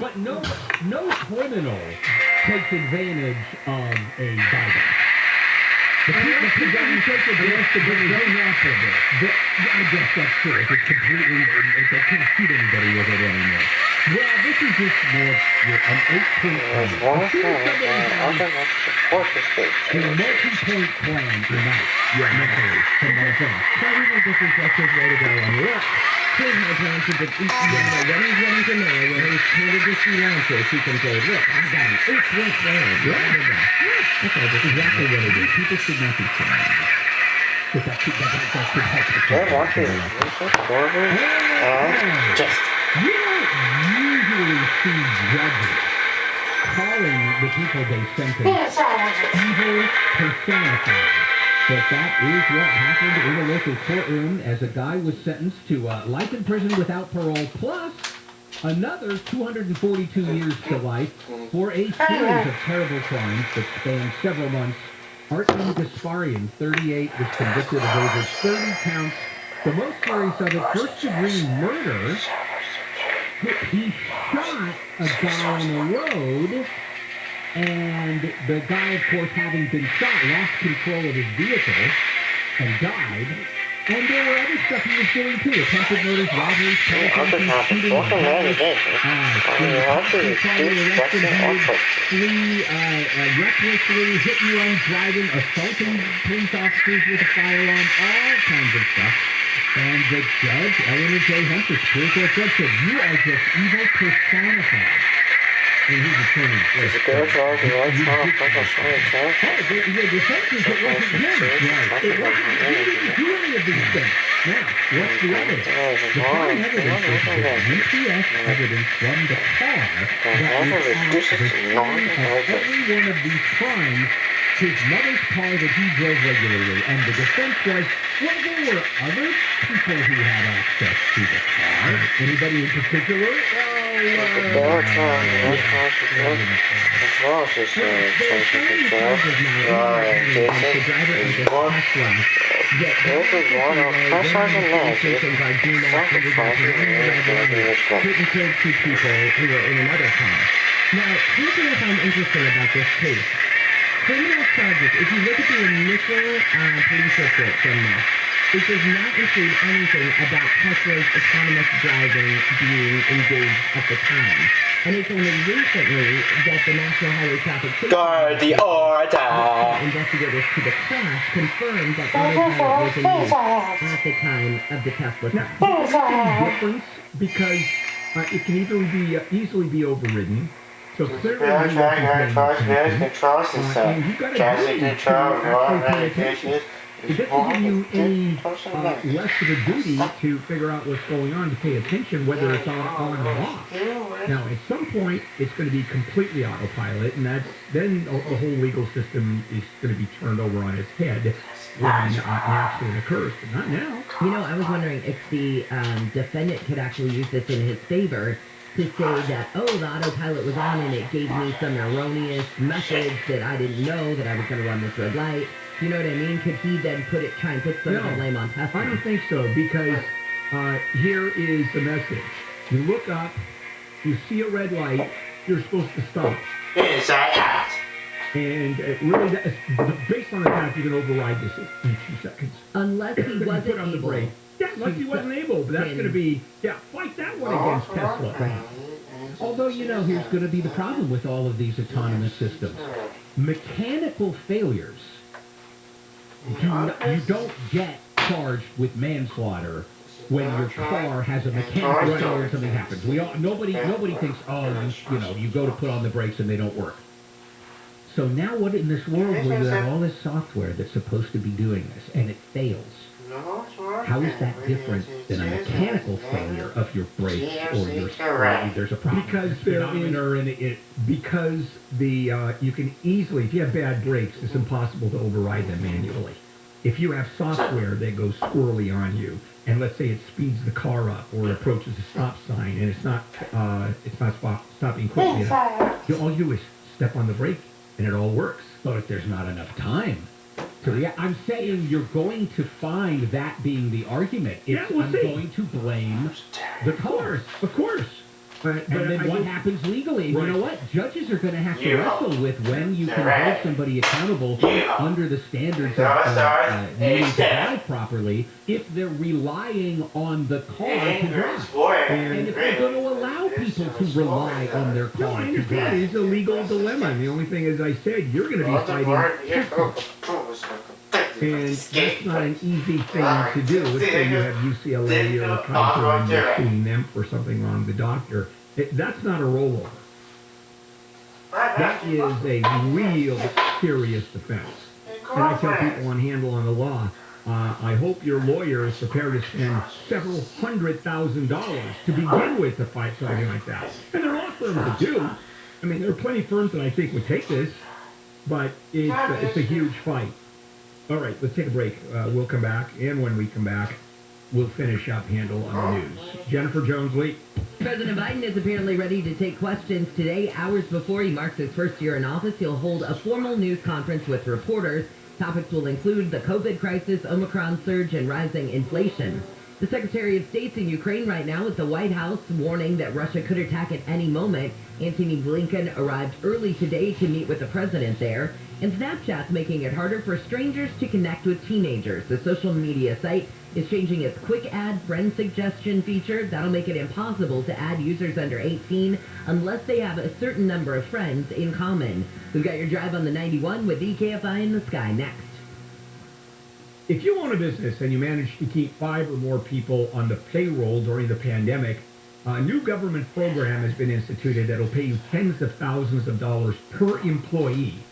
But no criminal takes advantage of a buyback. The people who take advantage of it don't have to do. I guess that's true. It's completely, they can't shoot anybody with it anymore. Well, this is just more an 8-point plan. A multi-point plan tonight. Yeah, mentally. From my phone. Probably a different way to go on the left. Here's my plan to the when he's running to mail, when he's handed this freelancer, he can say, look, I got an 8-point plan. That's exactly what it is. People should not be saying that. That could help. They're watching. Just. You don't usually see judges calling the people they sentence evil personified. But that is what happened in a local courtroom as a guy was sentenced to life in prison without parole, plus another 242 years to life for a series of terrible crimes that spanned several months. Artem Gasparian, 38, was convicted of over 30 counts. The most serious of it, first-degree murder. He shot a guy on the road, and the guy, of course, having been shot, lost control of his vehicle and died. And there were other stuff he was doing, too. Attempted murders, robberies, shooting, recklessly, hit-and-run driving, assaulting police officers with a firearm, all kinds of stuff. And the judge, Eleanor J. Hunter, Supreme Court judge, said, you are just evil personified. And he's a attorney. Is it good? Well, the right time, like I said, the defense is it wasn't him. Right. It wasn't him. He didn't do any of these things. Now, what's the evidence? The prime evidence is the UPS evidence from the car that was on the scene of every one of these crimes. His mother's car that he drove regularly, and the defense was, well, there were other people who had access to the car. Anybody in particular? Now, here's what I find interesting about this case. Criminal charges, if you look at the initial police report from this, it does not include anything about Tesla's autonomous driving being engaged at the time. And it's only recently that the National Highway Traffic Safety Guard the order! Investigators to the crash confirmed that autopilot was in use at the time of the Tesla crash. There's a difference because it can easily be overridden. So clearly, control system. Traffic control, medication. It doesn't give you any less of a duty to figure out what's going on, to pay attention, whether it's on or off. Now, at some point, it's going to be completely autopilot, and then the whole legal system is going to be turned over on its head when an accident occurs, but not now. You know, I was wondering if the defendant could actually use this in his favor to say that, oh, the autopilot was on and it gave me some erroneous message that I didn't know that I was going to run this red light. You know what I mean? Could he then try and put some of the blame on Tesla? I don't think so, because here is the message. You look up, you see a red light, you're supposed to stop. Inside out. And really, based on the fact you can override this in 2 seconds. Unless he wasn't put on the able. brake. Yeah, unless he wasn't able, but that's going to be, fight that one against Tesla. Right. Although, here's going to be the problem with all of these autonomous systems. Mechanical failures. You don't get charged with manslaughter when your car has a mechanical failure and something happens. Nobody thinks, you go to put on the brakes and they don't work. So now what in this world where you have all this software that's supposed to be doing this and it fails? How is that different than a mechanical failure of your brakes or your there's a problem? Because speedometer and because you can easily, if you have bad brakes, it's impossible to override them manually. If you have software that goes squirrely on you, and let's say it speeds the car up or approaches a stop sign and it's not stopping quickly enough, all you do is step on the brake and it all works. But if there's not enough time. So I'm saying you're going to find that being the argument. I'm going to blame the car. Of course. And then what happens legally? You know what? Judges are going to have to wrestle with when you can hold somebody accountable under the standards of needing to drive properly if they're relying on the car to drive. And if they're going to allow people to rely on their car to drive. It's a legal dilemma. And the only thing, as I said, you're going to be fighting. And that's not an easy thing to do. Let's say you have UCLA or Kaiser and you're suing them for something wrong, the doctor. That's not a rollover. That is a real serious offense. And I tell people on Handle on the Law, I hope your lawyer is prepared to spend several $100,000 to begin with to fight something like that. And there are firms that do. I mean, there are plenty of firms that I think would take this, but it's a huge fight. All right, let's take a break. We'll come back, and when we come back, we'll finish up Handle on the News. Jennifer Jones-Lee. President Biden is apparently ready to take questions today. Hours before he marks his first year in office, he'll hold a formal news conference with reporters. Topics will include the COVID crisis, Omicron surge, and rising inflation. The Secretary of State's in Ukraine right now with the White House warning that Russia could attack at any moment. Antony Blinken arrived early today to meet with the president there. And Snapchat's making it harder for strangers to connect with teenagers. The social media site is changing its quick add friend suggestion feature. That'll make it impossible to add users under 18 unless they have a certain number of friends in common. We've got your drive on the 91 with Kfi in the sky next. If you own a business and you manage to keep 5 or more people on the payroll during the pandemic, a new government program has been instituted that will pay you tens of thousands of dollars per employee.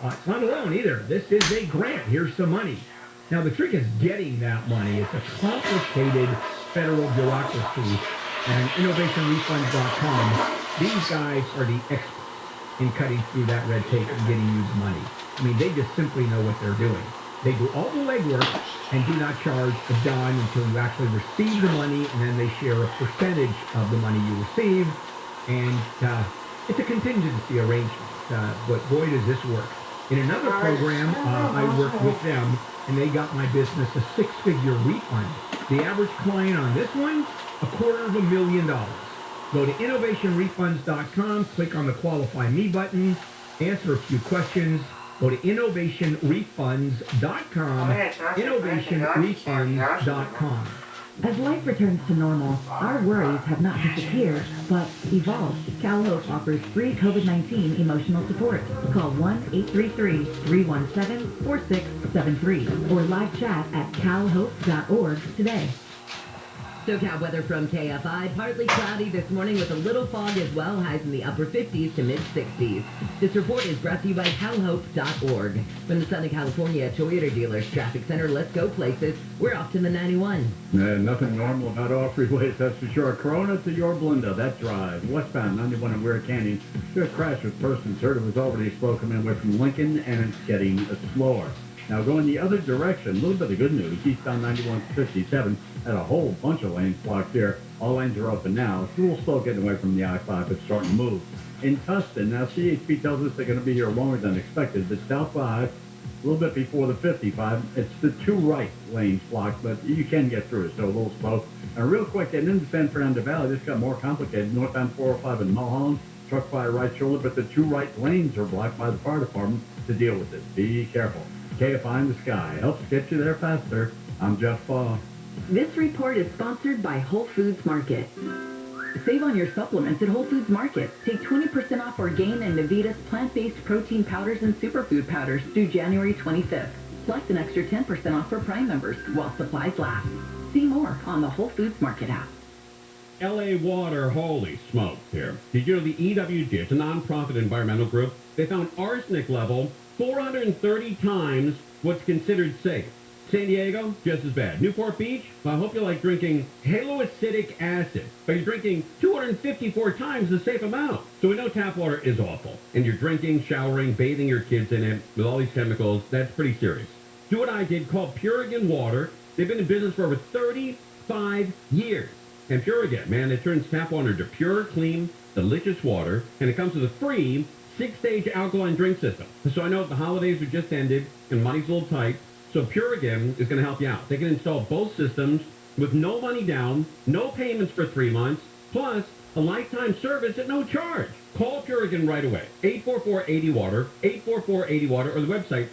It's not a loan either. This is a grant. Here's some money. Now, the trick is getting that money. It's a complicated federal bureaucracy. And innovationrefunds.com, these guys are the experts in cutting through that red tape and getting you the money. I mean, they just simply know what they're doing. They do all the legwork and do not charge a dime until you actually receive the money, and then they share a percentage of the money you receive. And it's a contingency arrangement. But boy, does this work. In another program, I worked with them, and they got my business a 6-figure refund. The average client on this one, $250,000. Go to innovationrefunds.com, click on the Qualify Me button, answer a few questions. Go to innovationrefunds.com, innovationrefunds.com. As life returns to normal, our worries have not disappeared, but evolved. CalHope offers free COVID-19 emotional support. Call 1-833-317-4673 or live chat at calhope.org today. Socal Weather from KFI. Partly cloudy this morning with a little fog as well. Highs in the upper 50s to mid-60s. This report is brought to you by calhope.org. From the Southern California Toyota Dealers Traffic Center, let's go places. We're off to the 91. Nothing normal about all freeways, that's for sure. Corona to Yorba Linda, that drive. Westbound, 91 in Ware Canyon. Good crash with persons hurt. It was already slow coming away from Lincoln, and it's getting slower. Now going the other direction, a little bit of good news. Eastbound 91-57 had a whole bunch of lanes blocked here. All lanes are open now. It's a little slow getting away from the I-5, but starting to move. In Tustin, now CHP tells us they're going to be here longer than expected. The South 5, a little bit before the 55, it's the 2 right lanes blocked, but you can get through it, so a little slow. And real quick, getting into San Fernando Valley, this got more complicated. Northbound 405 in Mulholland, truck by right shoulder, but the 2 right lanes are blocked by the fire department to deal with it. Be careful. KFI in the sky helps get you there faster. I'm Jeff Baugh. This report is sponsored by Whole Foods Market. Save on your supplements at Whole Foods Market. Take 20% off Orgain and Navitas plant-based protein powders and superfood powders through January 25th. Plus an extra 10% off for Prime members while supplies last. See more on the Whole Foods Market app. LA Water, holy smokes here. Did you know the EWG, it's a nonprofit environmental group, they found arsenic level 430 times what's considered safe. San Diego, just as bad. Newport Beach, well, I hope you like drinking haloacidic acid, but you're drinking 254 times the safe amount. So we know tap water is awful, and you're drinking, showering, bathing your kids in it with all these chemicals. That's pretty serious. Do what I did, called Purigan Water. They've been in business for over 35 years. And Purigan, man, it turns tap water into pure, clean, delicious water, and it comes with a free 6-stage alkaline drink system. So I know the holidays have just ended and money's a little tight, so Purigan is going to help you out. They can install both systems with no money down, no payments for 3 months, plus a lifetime service at no charge. Call Purigan right away. 844-80-WATER, 844-80-WATER, or the website,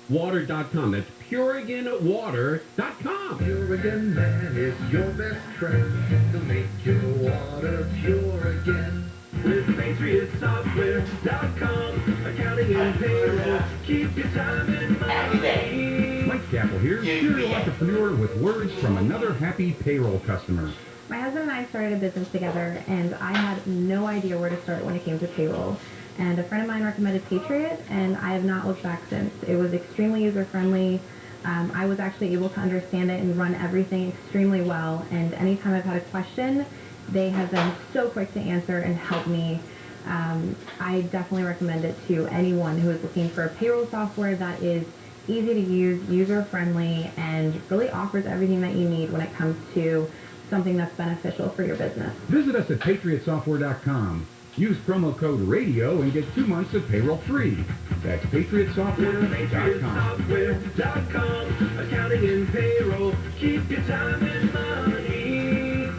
water.com. That's PuriganWater.com. Purigan Man is your best friend to make your water pure again. With PatriotSoftware.com, accounting and payroll, keep your time and money. Mike Scapple here, serial entrepreneur with words from another happy payroll customer. My husband and I started a business together, and I had no idea where to start when it came to payroll. And a friend of mine recommended Patriot, and I have not looked back since. It was extremely user-friendly. I was actually able to understand it and run everything extremely well. And anytime I've had a question, they have been so quick to answer and help me. I definitely recommend it to anyone who is looking for a payroll software that is easy to use, user-friendly, and really offers everything that you need when it comes to something that's beneficial for your business. Visit us at PatriotSoftware.com. Use promo code RADIO and get 2 months of payroll free. That's PatriotSoftware.com. PatriotSoftware.com, accounting and payroll, keep your time and money.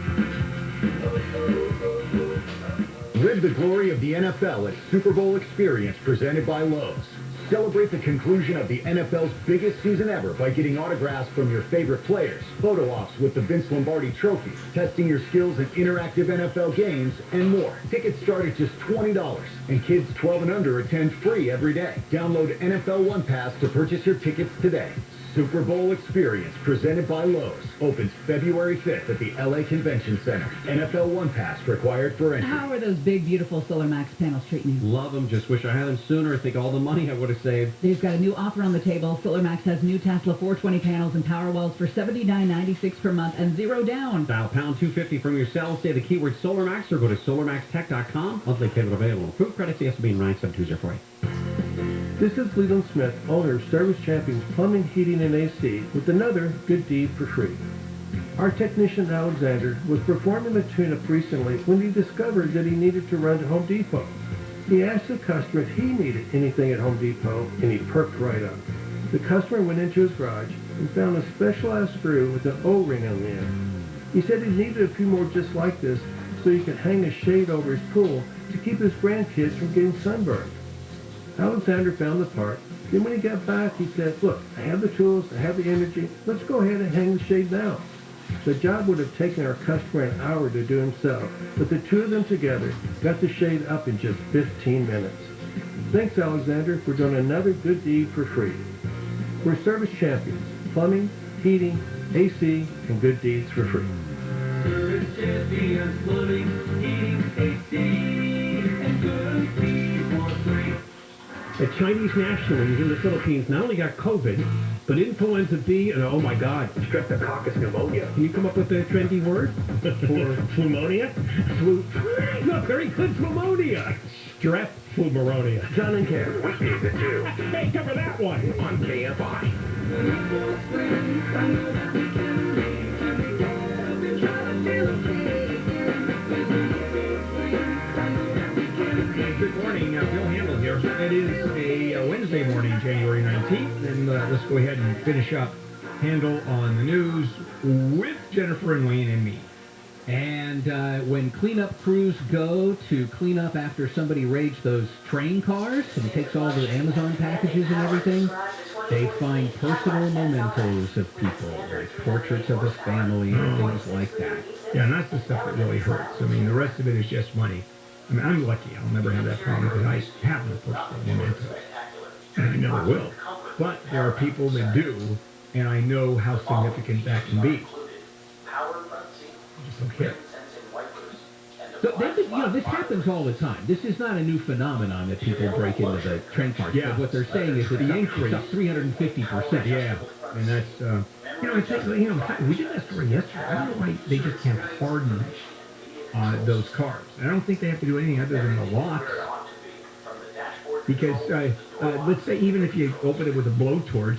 Live the glory of the NFL at Super Bowl Experience presented by Lowe's. Celebrate the conclusion of the NFL's biggest season ever by getting autographs from your favorite players, photo ops with the Vince Lombardi Trophy, testing your skills in interactive NFL games, and more. Tickets start at just $20, and kids 12 and under attend free every day. Download NFL One Pass to purchase your tickets today. Super Bowl Experience presented by Lowe's opens February 5th at the LA Convention Center. NFL One Pass required for entry. How are those big, beautiful Solar Max panels treating you? Love them. Just wish I had them sooner. Think all the money I would have saved. They've got a new offer on the table. Solar Max has new Tesla 420 panels and power walls for $79.96 per month and zero down. Dial pound 250 from your cell, say the keyword SolarMax, or go to solarmaxtech.com. Monthly payment available. Approved credits, CSB and 97204. This is Leland Smith, owner of Service Champions Plumbing, Heating, and AC, with another good deed for free. Our technician Alexander was performing the tune-up recently when he discovered that he needed to run to Home Depot. He asked the customer if he needed anything at Home Depot, and he perked right up. The customer went into his garage and found a specialized screw with an O-ring on the end. He said he needed a few more just like this so he could hang a shade over his pool to keep his grandkids from getting sunburned. Alexander found the part. Then when he got back, he said, look, I have the tools, I have the energy, let's go ahead and hang the shade now. The job would have taken our customer an hour to do himself, but the two of them together got the shade up in just 15 minutes. Thanks, Alexander, for doing another good deed for free. We're Service Champions, plumbing, heating, AC, and good deeds for free. Service Champions, plumbing, heating, AC, and good deeds for free. A Chinese nationalist in the Philippines not only got COVID, but influenza B and, oh my God, streptococcus pneumonia. Can you come up with a trendy word for pneumonia? Look, very good, pneumonia. Strep pneumonia. John and Ken, weekdays at 2. Hey, cover that one on KFI. Good morning, Bill Handel here. It is a Wednesday morning, January 19th, and let's go ahead and finish up Handel on the news with Jennifer and Wayne and me. And when cleanup crews go to clean up after somebody raged those train cars and takes all the Amazon packages and everything, they find personal mementos of people, like portraits of a family and things like that. Yeah, and that's the stuff that really hurts. I mean, the rest of it is just money. I mean, I'm lucky. I'll never have that problem because I have no personal mementos. And I never will. But there are people that do, and I know how significant that can be. I just don't care. So this happens all the time. This is not a new phenomenon that people break into the train cars. Yeah. But what they're saying is that the increase is 350%. Yeah, and that's, I think, we did that story yesterday. I don't know why they just can't harden those cars. I don't think they have to do anything other than the locks. Because, let's say even if you open it with a blowtorch,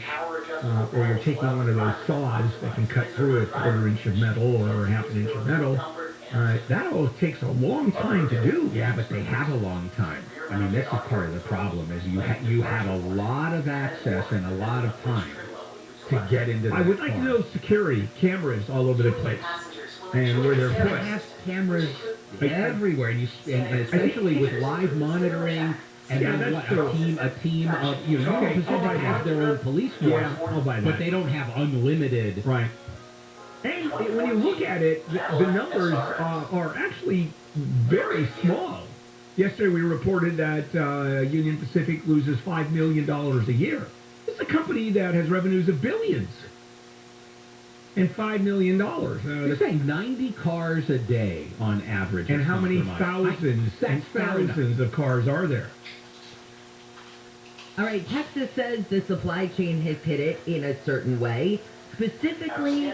or you're taking one of those saws that can cut through a quarter-inch of metal or half an inch of metal, that all takes a long time to do. Yeah, but they have a long time. I mean, this is part of the problem, is you have a lot of access and a lot of time to get into the I would like to know security cameras all over the place. and where they're There put. has cameras everywhere, and especially with live monitoring. And Yeah, then that's what, true. a team of, you know, Okay, Pacific I'll buy has that. their own police force, Yeah, I'll buy that. but they don't have unlimited. Right. And when you look at it, the numbers are actually very small. Yesterday we reported that Union Pacific loses $5 million a year. It's a company that has revenues of billions. And $5 million. You're saying 90 cars a day on average. And is how not many per mile. thousands and That's fair enough. thousands of cars are there? All right, Texas says the supply chain has hit it in a certain way, specifically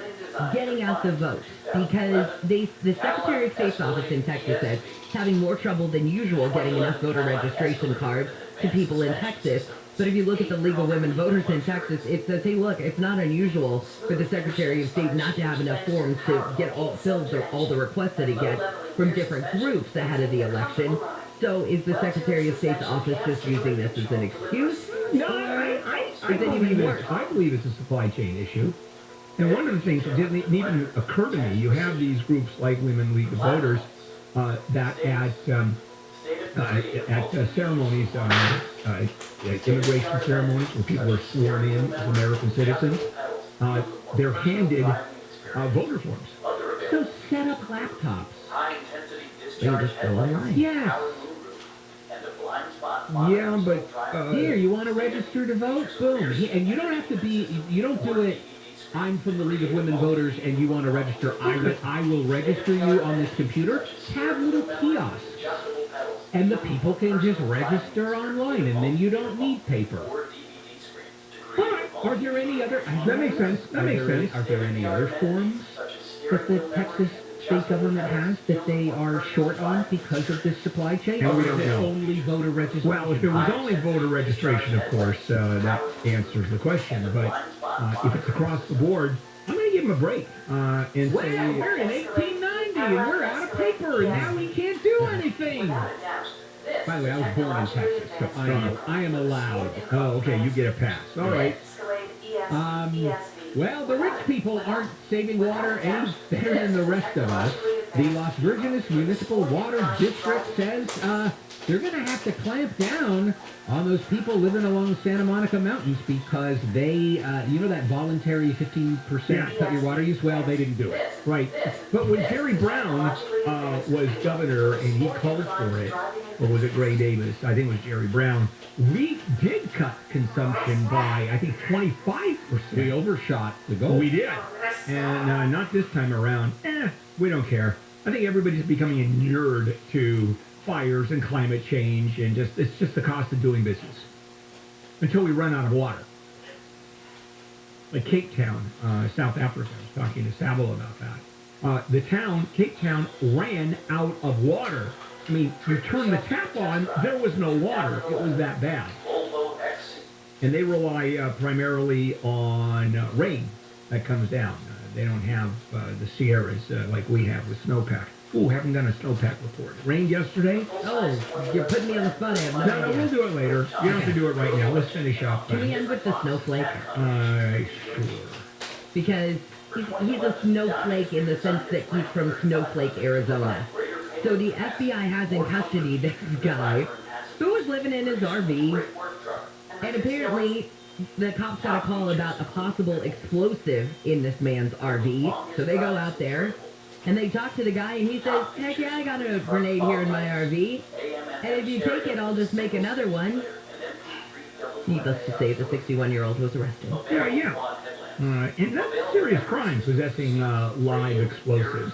getting out the vote, because the Secretary of State's office in Texas says it's having more trouble than usual getting enough voter registration cards to people in Texas. But if you look at the League of Women Voters in Texas, it says, hey, look, it's not unusual for the Secretary of State not to have enough forms to get all the requests that he gets from different groups ahead of the election. So is the Secretary of State's office just using this as an excuse? No, I I believe it's a supply chain issue. And one of the things that didn't even occur to me, you have these groups like Women League of Voters that at ceremonies, immigration ceremonies where people are sworn in as American citizens, they're handed voter forms. So set up laptops. They just go online. Yes. Yeah, but Here, you want to register to vote? Boom. And you don't have to be, you don't do it, I'm from the League of Women Voters and you want to register, I will register you on this computer. Have little kiosks. And the people can just register online and then you don't need paper. Are there any other... That makes sense. That makes sense. Are there any other forms that the Texas state government has that they are short on because of this supply chain? And we Or don't is it know. only voter registration? Well, if it was only voter registration, of course, that answers the question. But if it's across the board, I'm going to give them a break and say... Well, we're in 1890 and we're out of paper and now we can't do anything. By the way, I was born in Texas, so I am allowed. Oh, okay, you get a pass. All right. Well, the rich people aren't saving water any better than the rest of us. The Las Virgenes Municipal Water District says they're going to have to clamp down on those people living along the Santa Monica Mountains because they, you know that voluntary 15% cut your water use? Well, they didn't do it. Right. But when Jerry Brown was governor and he called for it, or was it Gray Davis? I think it was Jerry Brown. We did cut consumption by, I think, 25%. We overshot the goal. We did. And not this time around. We don't care. I think everybody's becoming inured to fires and climate change, and it's just the cost of doing business until we run out of water. Like Cape Town, South Africa. I was talking to Sabo about that. The town, Cape Town, ran out of water. I mean, you turn the tap on, there was no water. It was that bad. And they rely primarily on rain that comes down. They don't have the Sierras like we have with snowpack. Ooh, haven't done a snowpack report. It rained yesterday. Oh, you're putting me on the spot. I have no No, idea. we'll do it later. You don't have to do it right now. Let's finish up. Can we end with the snowflake? Sure. Because he's a snowflake in the sense that he's from Snowflake, Arizona. So the FBI has in custody this guy who was living in his RV, and apparently the cops got a call about a possible explosive in this man's RV. So they go out there, and they talk to the guy, and he says, heck yeah, I got a grenade here in my RV, and if you take it, I'll just make another one. Needless to say, the 61-year-old was arrested. Yeah. And that's a serious crime, possessing live explosives,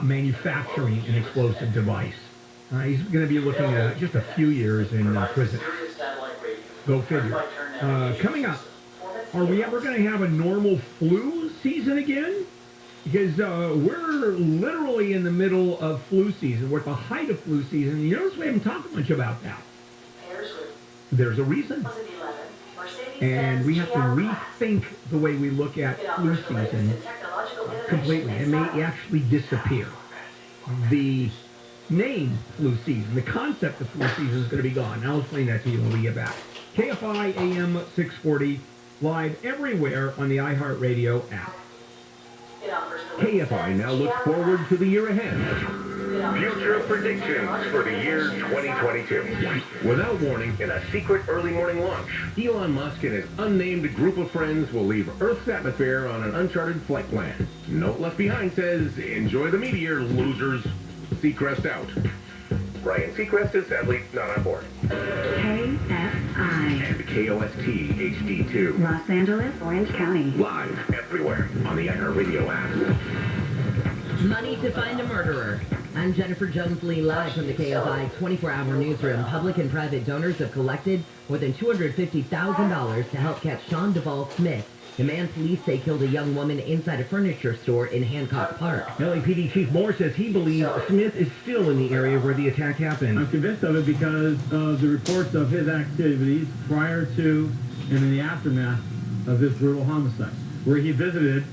manufacturing an explosive device. He's going to be looking at just a few years in prison. Go figure. Coming up, are we ever going to have a normal flu season again? Because we're literally in the middle of flu season. We're at the height of flu season. You notice we haven't talked much about that. There's a reason. And we have to rethink the way we look at flu season completely. It may actually disappear. The name flu season, the concept of flu season is going to be gone. I'll explain that to you when we get back. KFI AM 640, live everywhere on the iHeartRadio app. KFI now looks forward to the year ahead. Future predictions for the year 2022. Without warning, in a secret early morning launch, Elon Musk and his unnamed group of friends will leave Earth's atmosphere on an uncharted flight plan. Note left behind says, enjoy the meteor, losers. Seacrest out. Ryan Seacrest is sadly not on board. KFI. And KOST HD2. Los Angeles, Orange County. Live everywhere on the iHeartRadio app. Money to find a murderer. I'm Jennifer Jones-Lee, live from the KFI 24-hour newsroom. Public and private donors have collected more than $250,000 to help catch Sean Duvall Smith, the man police say killed a young woman inside a furniture store in Hancock Park. LAPD Chief Moore says he believes Smith is still in the area where the attack happened. I'm convinced of it because of the reports of his activities prior to and in the aftermath of this brutal homicide, where he visited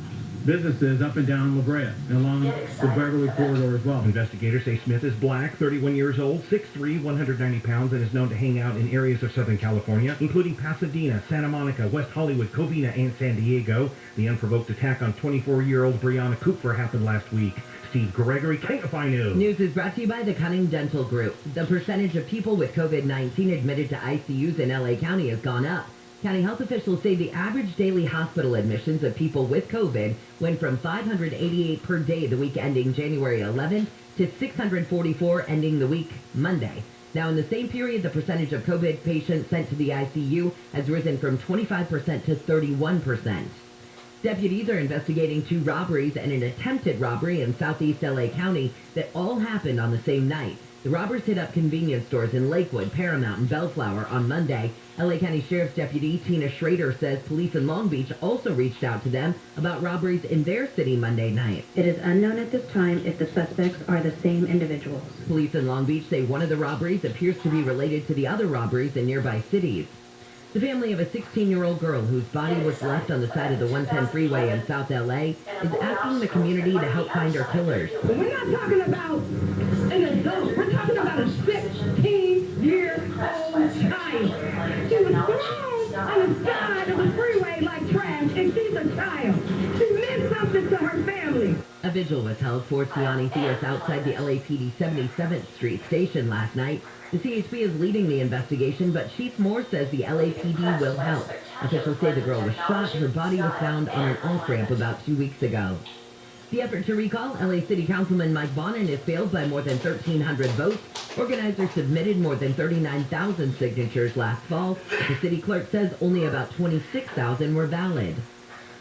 businesses up and down La Brea and along the Beverly corridor as well. Investigators say Smith is black, 31 years old, 6'3", 190 pounds, and is known to hang out in areas of Southern California, including Pasadena, Santa Monica, West Hollywood, Covina, and San Diego. The unprovoked attack on 24-year-old Brianna Cooper happened last week. Steve Gregory, KFI News. News is brought to you by the Cunning Dental Group. The percentage of people with COVID-19 admitted to ICUs in LA County has gone up. County health officials say the average daily hospital admissions of people with COVID went from 588 per day the week ending January 11th to 644 ending the week Monday. Now, in the same period, the percentage of COVID patients sent to the ICU has risen from 25% to 31%. Deputies are investigating 2 robberies and an attempted robbery in southeast LA County that all happened on the same night. The robbers hit up convenience stores in Lakewood, Paramount, and Bellflower on Monday. LA County Sheriff's Deputy Tina Schrader says police in Long Beach also reached out to them about robberies in their city Monday night. It is unknown at this time if the suspects are the same individuals. Police in Long Beach say one of the robberies appears to be related to the other robberies in nearby cities. The family of a 16-year-old girl whose body was left on the side of the 110 freeway in South LA is asking the community to help find her killers. We're not talking about an adult. We're talking about a 16-year-old child. She was thrown on the side of the freeway like trash, and she's a child. She meant something to her family. A vigil was held for Tiani Theus outside the LAPD 77th Street station last night. The CHP is leading the investigation, but Chief Moore says the LAPD will help. Officials say the girl was shot. Her body was found on an off-ramp about 2 weeks ago. The effort to recall LA City Councilman Mike Bonin is failed by more than 1,300 votes. Organizers submitted more than 39,000 signatures last fall. The city clerk says only about 26,000 were valid.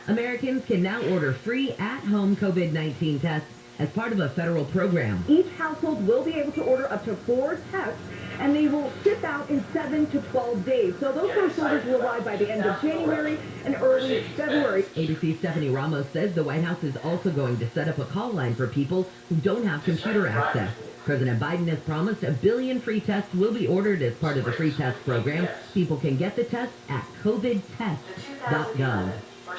Americans can now order free at-home COVID-19 tests as part of a federal program. Each household will be able to order up to 4 tests, and they will ship out in 7 to 12 days. So those first orders will arrive by the end of January and early February. ABC's Stephanie Ramos says the White House is also going to set up a call line for people who don't have computer access. President Biden has promised 1 billion free tests will be ordered as part of the free test program. People can get the tests at covidtest.gov.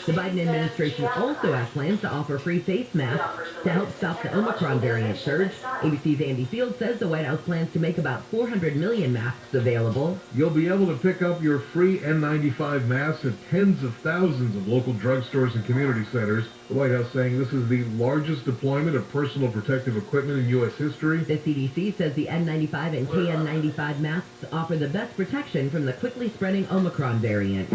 The Biden administration also has plans to offer free face masks to help stop the Omicron variant surge. ABC's Andy Field says the White House plans to make about 400 million masks available. You'll be able to pick up your free N95 masks at tens of thousands of local drugstores and community centers. The White House saying this is the largest deployment of personal protective equipment in U.S. history. The CDC says the N95 and KN95 masks offer the best protection from the quickly spreading Omicron variant.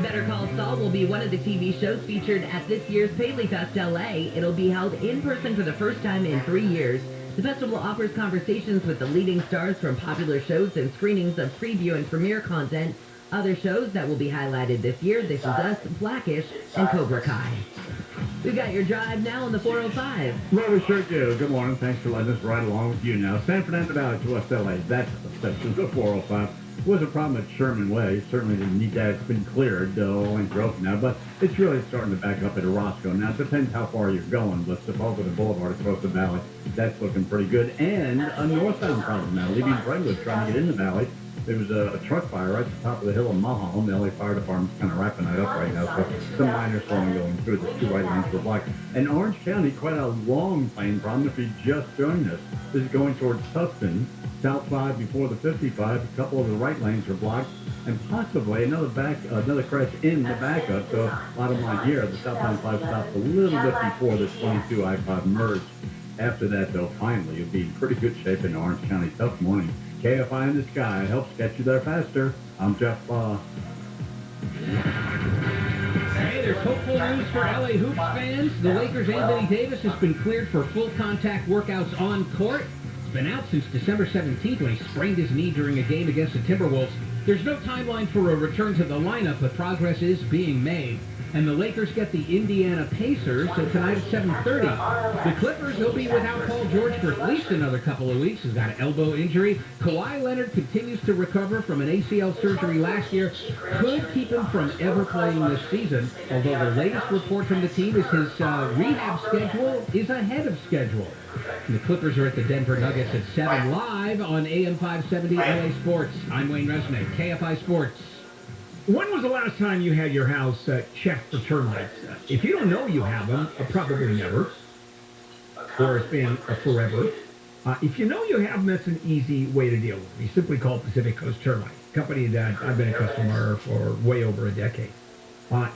Better Call Saul will be one of the TV shows featured at this year's Paley Fest LA. It'll be held in person for the first time in 3 years. The festival offers conversations with the leading stars from popular shows and screenings of preview and premiere content. Other shows that will be highlighted this year, This Is Us, Blackish, and Cobra Kai. We've got your drive now on the 405. Well, we sure do. Good morning. Thanks for letting us ride along with you now. San Fernando Valley to West LA. That's the section of the 405. Was a problem at Sherman Way. Certainly didn't need that. It's been cleared. All lanes are open now, but it's really starting to back up at Orozco. Now, it depends how far you're going, but Sepulveda Boulevard across the valley, that's looking pretty good. And a northbound problem now, leaving Brentwood, trying to get in the valley. There was a truck fire right at the top of the hill in Mulholland. The LA Fire Department's kind of wrapping that up right now, so some minor slowing going through. The 2 right lanes were blocked. And Orange County, quite a long lane problem if you just joined us. This is going towards Tustin. South 5 before the 55. A couple of the right lanes are blocked. and possibly another crash in the backup. So bottom line here, the southbound 5 stopped a little bit before the 22 I-5 merged. After that, though, finally, you'll be in pretty good shape in Orange County. Tough morning. KFI in the sky helps get you there faster. I'm Jeff. Hey, there's hopeful news for LA Hoops fans. The Lakers' Anthony Davis has been cleared for full contact workouts on court. He's been out since December 17th when he sprained his knee during a game against the Timberwolves. There's no timeline for a return to the lineup, but progress is being made. And the Lakers get the Indiana Pacers tonight at 7:30. The Clippers will be without Paul George for at least another couple of weeks. He's got an elbow injury. Kawhi Leonard continues to recover from an ACL surgery last year. Could keep him from ever playing this season, although the latest report from the team is his rehab schedule is ahead of schedule. And the Clippers are at the Denver Nuggets at 7 live on AM 570 LA Sports. I'm Wayne Resnick, KFI Sports. When was the last time you had your house checked for termites? If you don't know you have them, probably never, or it's been forever. If you know you have them, that's an easy way to deal with them. You simply call Pacific Coast Termite, a company that I've been a customer for way over a decade.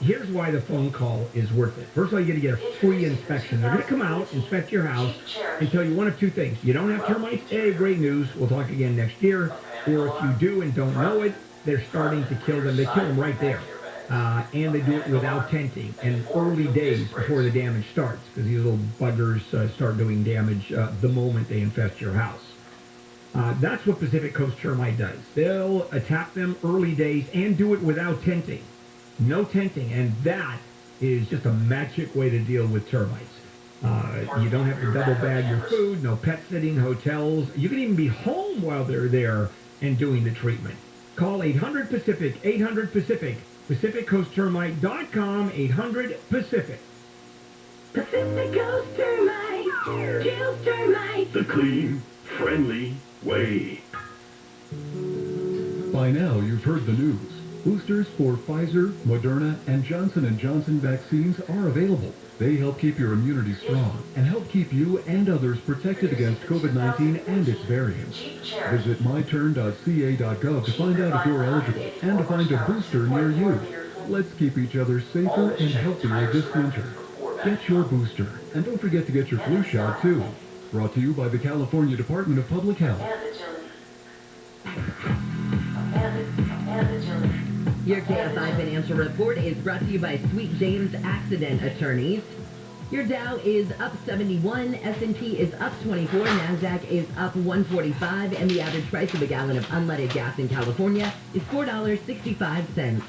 Here's why the phone call is worth it. First of all, you're going to get a free inspection. They're going to come out, inspect your house, and tell you one of two things. You don't have termites? Hey, great news. We'll talk again next year. Or if you do and don't know it, they're starting to kill them. They kill them right there. And they do it without tenting and early days before the damage starts, because these little buggers start doing damage the moment they infest your house. That's what Pacific Coast Termite does. They'll attack them early days and do it without tenting. No tenting, and that is just a magic way to deal with termites. You don't have to double bag your food, no pet sitting, hotels. You can even be home while they're there and doing the treatment. Call 800-PACIFIC, 800-PACIFIC, PacificCoastTermite.com, 800-PACIFIC. Pacific Coast Termite, kills termites. The clean, friendly way. By now, you've heard the news. Boosters for Pfizer, Moderna, and Johnson & Johnson vaccines are available. They help keep your immunity strong and help keep you and others protected against COVID-19 and its variants. Visit myturn.ca.gov to find out if you're eligible and to find a booster near you. Let's keep each other safer and healthier this winter. Get your booster, and don't forget to get your flu shot, too. Brought to you by the California Department of Public Health. Your KFI Financial Report is brought to you by Sweet James Accident Attorneys. Your Dow is up 71, S&P is up 24, NASDAQ is up 145, and the average price of a gallon of unleaded gas in California is $4.65.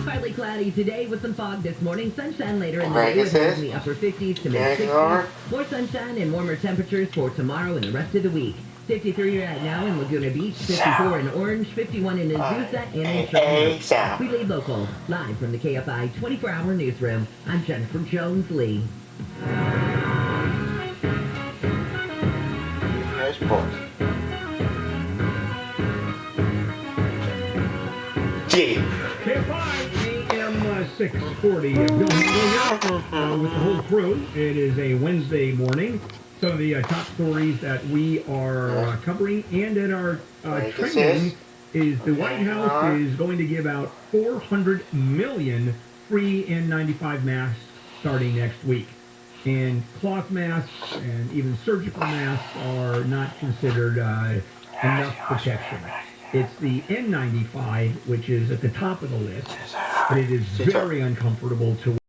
Partly cloudy today with some fog this morning. Sunshine later in the day with in the upper 50s to mid-60s. More sunshine and warmer temperatures for tomorrow and the rest of the week. 53 right now in Laguna Beach, 54 in Orange, 51 in Azusa, and in Sherman. We lead local, live from the KFI 24-hour newsroom. I'm Jennifer Jones-Lee. KFI AM 640. Bill Handel here with the whole crew. It is a Wednesday morning. Some of the top stories that we are covering and that are trending is the White House is going to give out 400 million free N95 masks starting next week. And cloth masks and even surgical masks are not considered enough protection. It's the N95, which is at the top of the list, but it is very uncomfortable to